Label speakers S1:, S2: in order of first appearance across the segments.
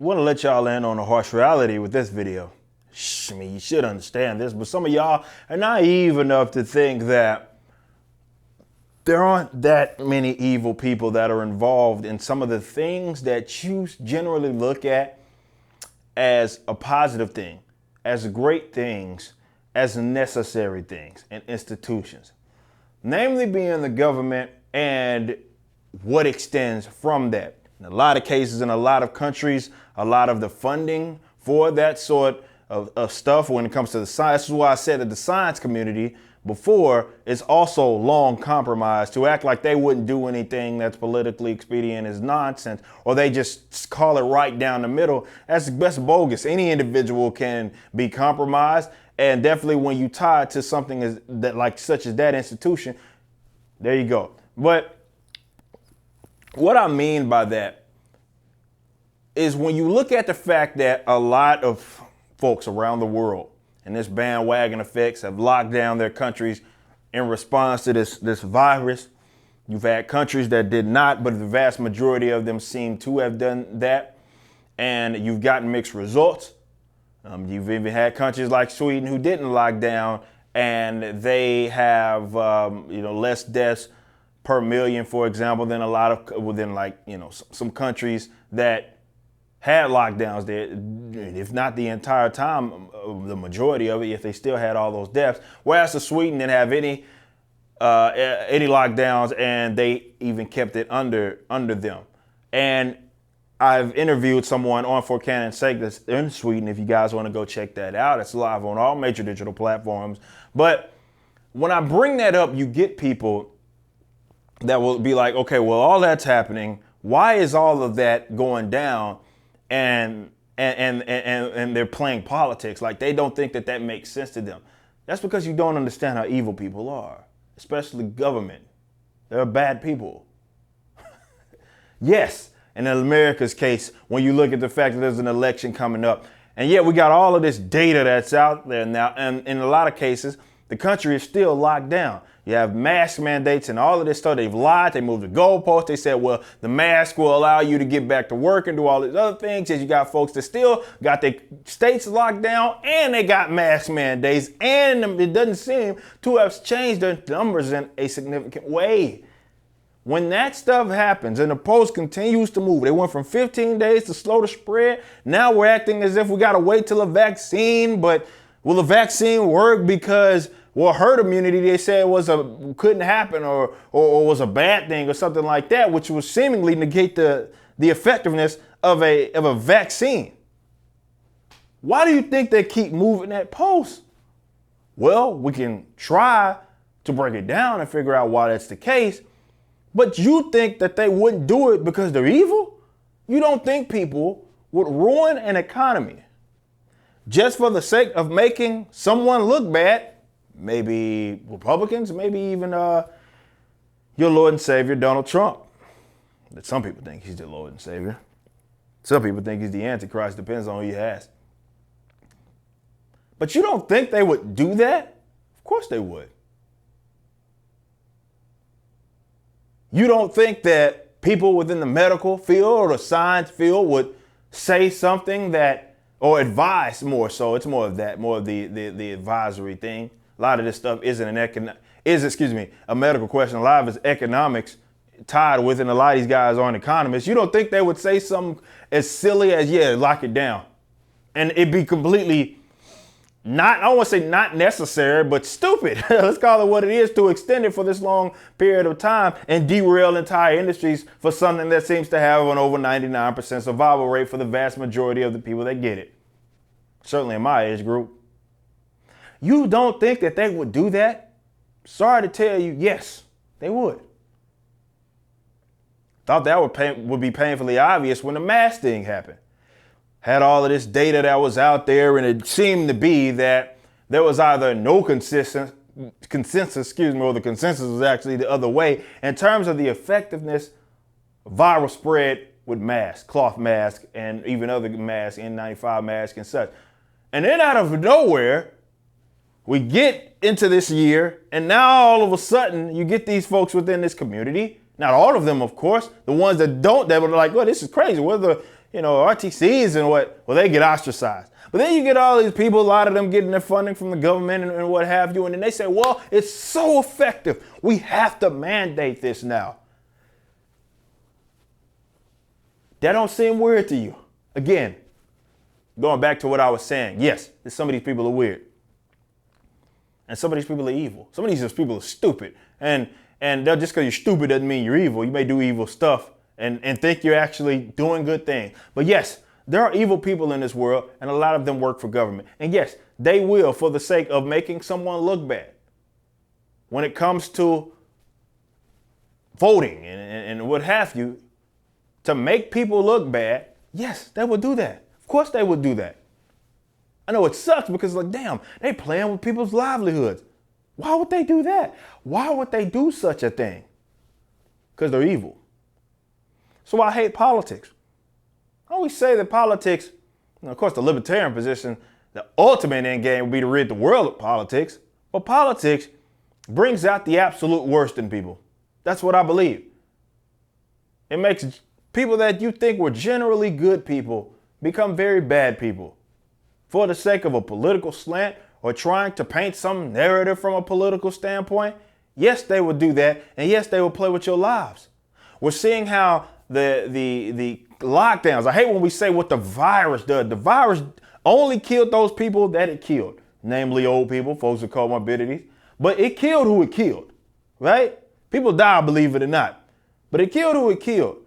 S1: want to let y'all in on a harsh reality with this video. I mean, you should understand this, but some of y'all are naive enough to think that there aren't that many evil people that are involved in some of the things that you generally look at as a positive thing, as great things, as necessary things and institutions. Namely being the government and what extends from that. In a lot of cases, in a lot of countries, a lot of the funding for that sort of stuff when it comes to the science. This is why I said that the science community before is also long compromised. To act like they wouldn't do anything that's politically expedient is nonsense, or they just call it right down the middle. That's bogus. Any individual can be compromised, and definitely when you tie it to something such as that institution, there you go. But what I mean by that is when you look at the fact that a lot of folks around the world and this bandwagon effects have locked down their countries in response to this virus. You've had countries that did not, but the vast majority of them seem to have done that. And you've gotten mixed results. You've even had countries like Sweden who didn't lock down, and they have less deaths per million, for example, than some countries that had lockdowns there, if not the entire time, the majority of it, if they still had all those deaths. Whereas the Sweden didn't have any lockdowns, and they even kept it under them. And I've interviewed someone on For Canon's Sake that's in Sweden. If you guys want to go check that out, it's live on all major digital platforms. But when I bring that up, you get people that will be like, okay, well, all that's happening. Why is all of that going down? And they're playing politics. Like, they don't think that makes sense to them. That's because you don't understand how evil people are, especially government. They're bad people. Yes, in America's case, when you look at the fact that there's an election coming up, and yet we got all of this data that's out there now, and in a lot of cases, the country is still locked down. You have mask mandates and all of this stuff. They've lied. They moved the goalposts. They said, well, the mask will allow you to get back to work and do all these other things. As you got folks that still got their states locked down, and they got mask mandates, and it doesn't seem to have changed their numbers in a significant way. When that stuff happens and the post continues to move, they went from 15 days to slow to spread. Now we're acting as if we got to wait till a vaccine, but will the vaccine work because herd immunity, they said, couldn't happen or was a bad thing or something like that, which would seemingly negate the effectiveness of a vaccine. Why do you think they keep moving that post? Well, we can try to break it down and figure out why that's the case. But you think that they wouldn't do it because they're evil? You don't think people would ruin an economy just for the sake of making someone look bad? Maybe Republicans, maybe even your Lord and Savior, Donald Trump. But some people think he's the Lord and Savior. Some people think he's the Antichrist, depends on who you ask. But you don't think they would do that? Of course they would. You don't think that people within the medical field or the science field would say something that, or advise more so, it's more of that, more of the advisory thing. A lot of this stuff isn't a medical question. A lot of it's economics tied with, and a lot of these guys aren't economists. You don't think they would say something as silly as, yeah, lock it down. And it'd be completely I don't want to say not necessary, but stupid. Let's call it what it is, to extend it for this long period of time and derail entire industries for something that seems to have an over 99% survival rate for the vast majority of the people that get it. Certainly in my age group. You don't think that they would do that? Sorry to tell you, yes, they would. Thought that would be painfully obvious when the mask thing happened. Had all of this data that was out there, and it seemed to be that there was either no consensus, or the consensus was actually the other way in terms of the effectiveness of viral spread with masks, cloth masks, and even other masks, N95 masks and such. And then out of nowhere, we get into this year, and now all of a sudden you get these folks within this community. Not all of them, of course. The ones that don't, they were like, well, this is crazy. We're the RTCs and they get ostracized. But then you get all these people, a lot of them getting their funding from the government and what have you. And then they say, well, it's so effective. We have to mandate this now. That don't seem weird to you. Again, going back to what I was saying. Yes, some of these people are weird. And some of these people are evil. Some of these people are stupid. And just because you're stupid doesn't mean you're evil. You may do evil stuff and think you're actually doing good things. But yes, there are evil people in this world, and a lot of them work for government. And yes, they will for the sake of making someone look bad. When it comes to voting and what have you, to make people look bad, yes, they will do that. Of course they would do that. I know it sucks because damn, they playing with people's livelihoods. Why would they do that? Why would they do such a thing? Because they're evil. So I hate politics. I always say that politics, of course, the libertarian position, the ultimate end game would be to rid the world of politics. But politics brings out the absolute worst in people. That's what I believe. It makes people that you think were generally good people become very bad people for the sake of a political slant or trying to paint some narrative from a political standpoint. Yes, they will do that. And yes, they will play with your lives. We're seeing how the lockdowns, I hate when we say what the virus does. The virus only killed those people that it killed, namely old people, folks with comorbidities. But it killed who it killed, right? People die, believe it or not. But it killed who it killed.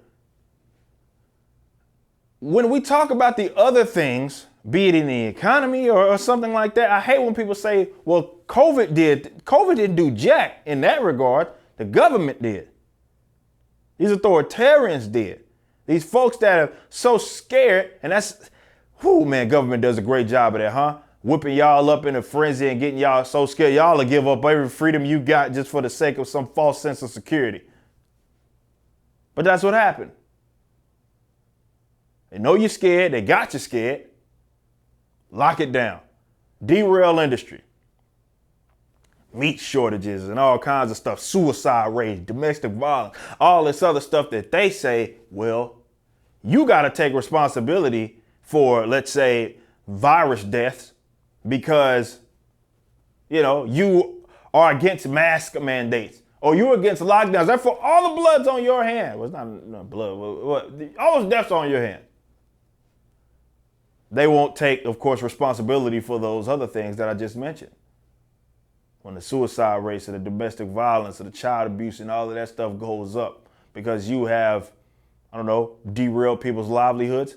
S1: When we talk about the other things, be it in the economy or something like that, I hate when people say, well, COVID didn't do jack in that regard. The government did. These authoritarians did. These folks that are so scared, and government does a great job of that, huh? Whipping y'all up in a frenzy and getting y'all so scared y'all will give up every freedom you got just for the sake of some false sense of security. But that's what happened. They know you're scared. They got you scared. Lock it down. Derail industry. Meat shortages and all kinds of stuff. Suicide rate, domestic violence, all this other stuff that they say, well, you got to take responsibility for, let's say, virus deaths because, you are against mask mandates or you're against lockdowns. Therefore, all the blood's on your hand. Well, it's not blood. All those deaths are on your hand. They won't take, of course, responsibility for those other things that I just mentioned. When the suicide rates and the domestic violence and the child abuse and all of that stuff goes up because you have, derailed people's livelihoods.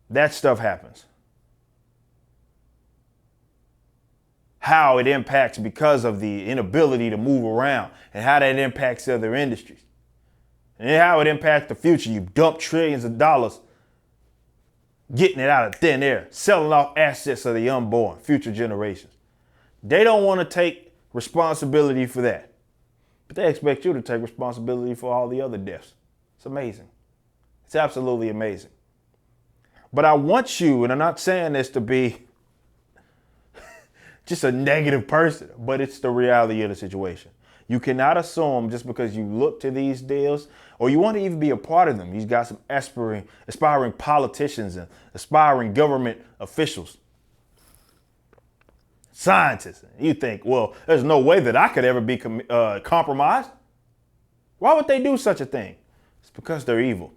S1: That stuff happens. How it impacts because of the inability to move around and how that impacts other industries. And how it impacts the future. You dump trillions of dollars getting it out of thin air, selling off assets of the unborn, future generations. They don't want to take responsibility for that. But they expect you to take responsibility for all the other deaths. It's amazing. It's absolutely amazing. But I want you, and I'm not saying this to be just a negative person, but it's the reality of the situation. You cannot assume just because you look to these deals or you want to even be a part of them. You've got some aspiring politicians and aspiring government officials, scientists. You think, well, there's no way that I could ever be compromised. Why would they do such a thing? It's because they're evil.